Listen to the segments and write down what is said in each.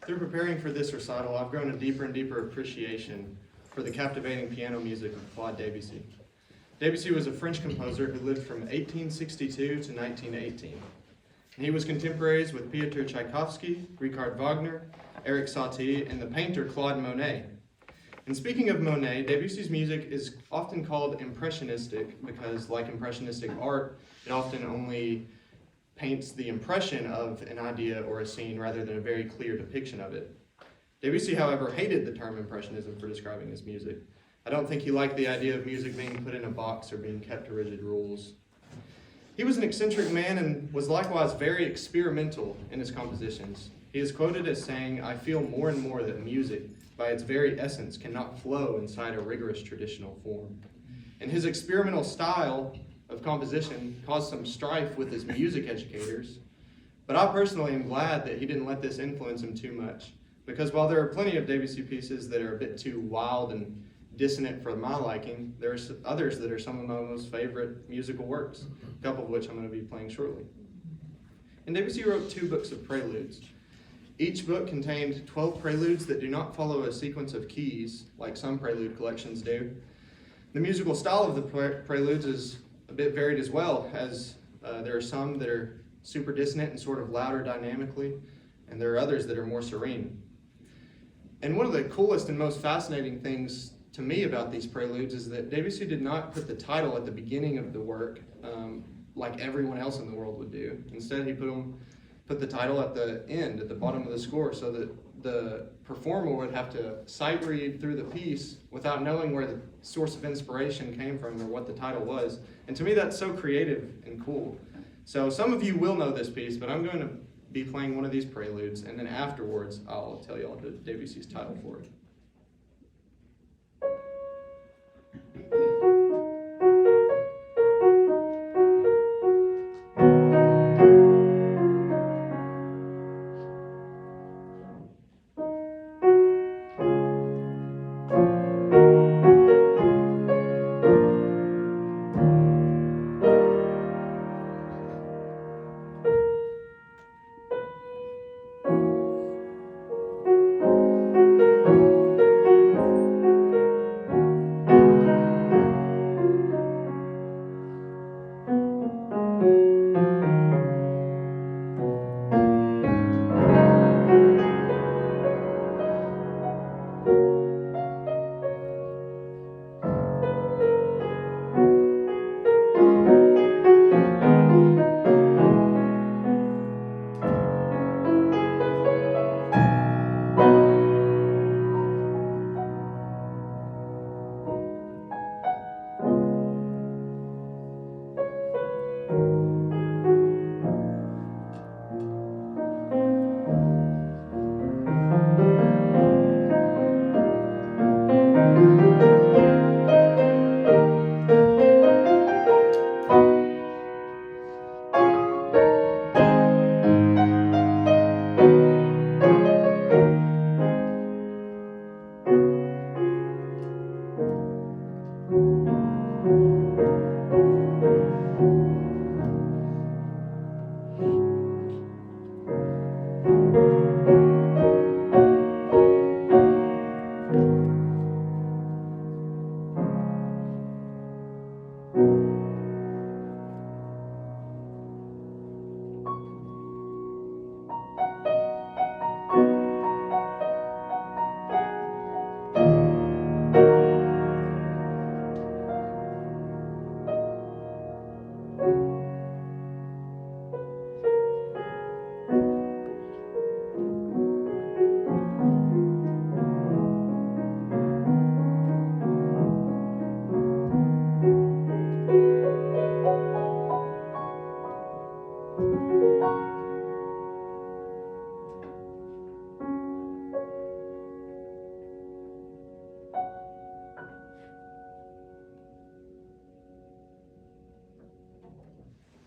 Through preparing for this recital, I've grown a deeper and deeper appreciation for the captivating piano music of Claude Debussy. Debussy was a French composer who lived from 1862 to 1918. And he was contemporaries with Piotr Tchaikovsky, Richard Wagner, Eric Satie, and the painter Claude Monet. And speaking of Monet, Debussy's music is often called impressionistic because, like impressionistic art, it often only paints the impression of an idea or a scene rather than a very clear depiction of it. Debussy, however, hated the term impressionism for describing his music. I don't think he liked the idea of music being put in a box or being kept to rigid rules. He was an eccentric man and was likewise very experimental in his compositions. He is quoted as saying, "I feel more and more that music, by its very essence, cannot flow inside a rigorous traditional form." And his experimental style of composition caused some strife with his music educators, but I personally am glad that he didn't let this influence him too much, because while there are plenty of Debussy pieces that are a bit too wild and dissonant for my liking, there are others that are some of my most favorite musical works, a couple of which I'm going to be playing shortly. And Debussy wrote 2 books of preludes. Each book contained 12 preludes that do not follow a sequence of keys like some prelude collections do. The musical style of the preludes is a bit varied as well, as there are some that are super dissonant and sort of louder dynamically, and there are others that are more serene. And one of the coolest and most fascinating things to me about these preludes is that Debussy did not put the title at the beginning of the work like everyone else in the world would do. Instead, he put the title at the end, at the bottom of the score, so that the performer would have to sight read through the piece without knowing where the source of inspiration came from or what the title was. And to me, that's so creative and cool. So some of you will know this piece, but I'm going to be playing one of these preludes, and then afterwards, I'll tell you all Debussy's title for it.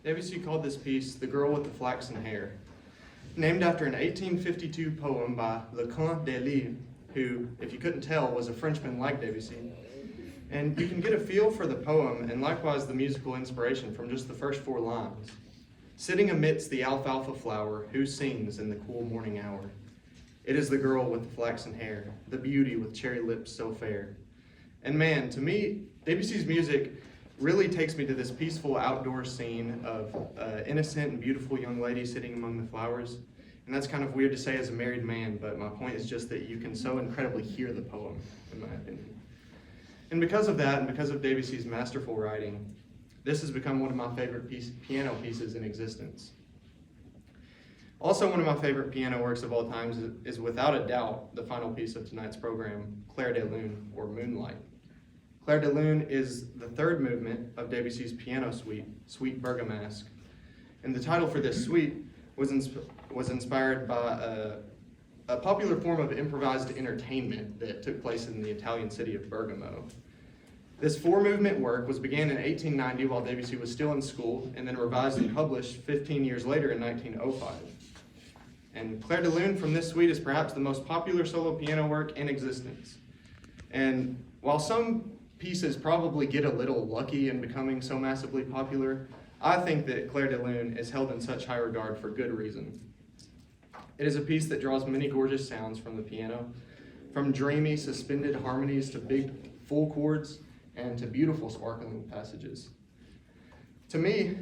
Debussy called this piece "The Girl with the Flaxen Hair," named after an 1852 poem by Clair De Lune, who, if you couldn't tell, was a Frenchman like Debussy. And you can get a feel for the poem and likewise the musical inspiration from just the first 4 lines. "Sitting amidst the alfalfa flower, who sings in the cool morning hour? It is the girl with the flaxen hair, the beauty with cherry lips so fair. And man, to me, Debussy's music really takes me to this peaceful outdoor scene of innocent and beautiful young lady sitting among the flowers. And that's kind of weird to say as a married man, but my point is just that you can so incredibly hear the poem, in my opinion. And because of that, and because of Debussy's masterful writing, this has become one of my favorite piano pieces in existence. Also, one of my favorite piano works of all time is without a doubt the final piece of tonight's program, Clair De Lune, or Moonlight. Clair De Lune is the third movement of Debussy's piano suite, Suite Bergamasque. And the title for this suite was inspired by a popular form of improvised entertainment that took place in the Italian city of Bergamo. This four-movement work was began in 1890 while Debussy was still in school, and then revised and published 15 years later in 1905. And Clair De Lune from this suite is perhaps the most popular solo piano work in existence. And while some pieces probably get a little lucky in becoming so massively popular, I think that Clair De Lune is held in such high regard for good reason. It is a piece that draws many gorgeous sounds from the piano, from dreamy, suspended harmonies to big, full chords, and to beautiful, sparkling passages. To me,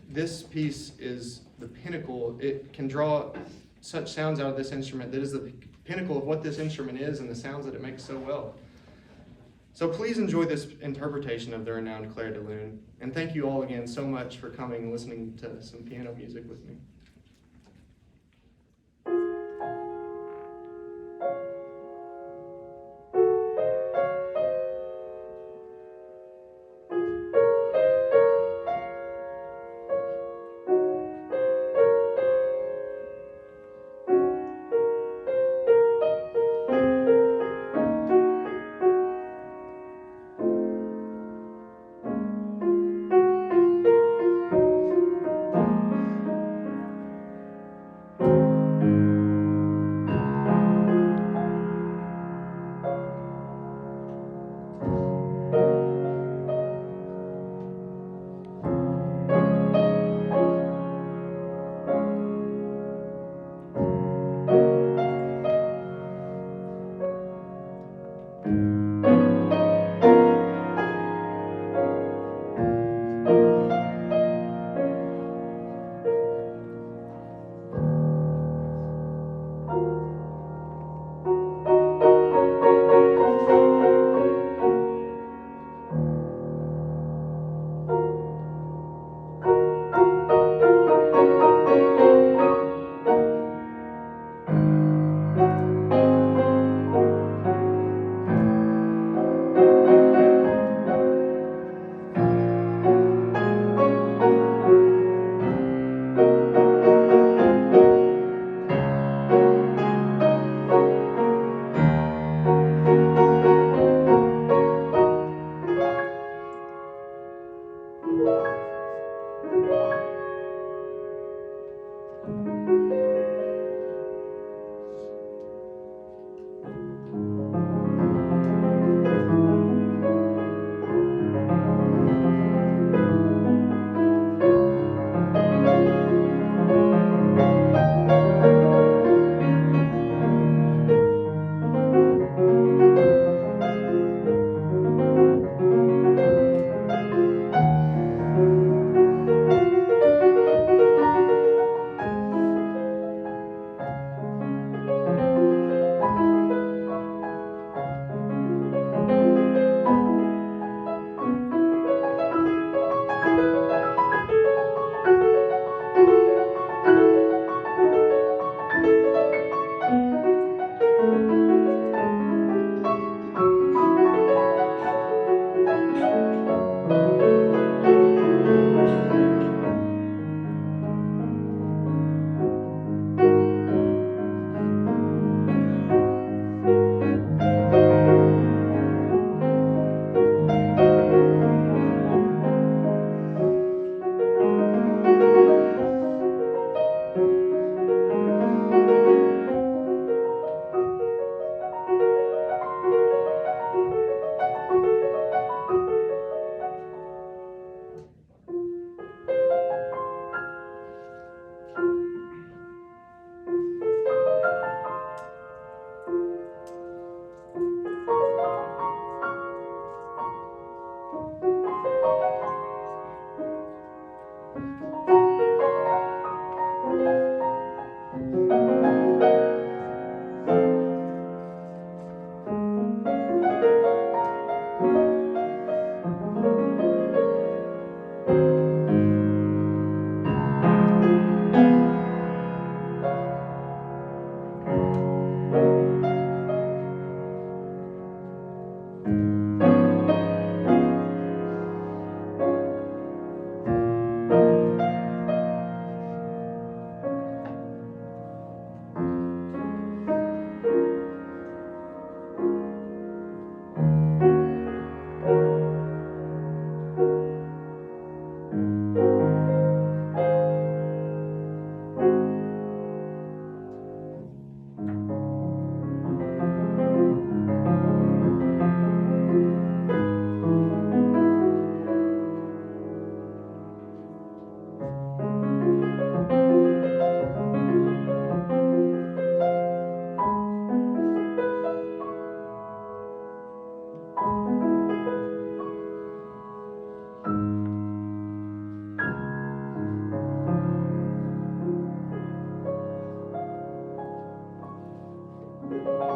this piece is the pinnacle. It can draw such sounds out of this instrument that is the pinnacle of what this instrument is and the sounds that it makes so well. So please enjoy this interpretation of the renowned Clair De Lune, and thank you all again so much for coming and listening to some piano music with me. you.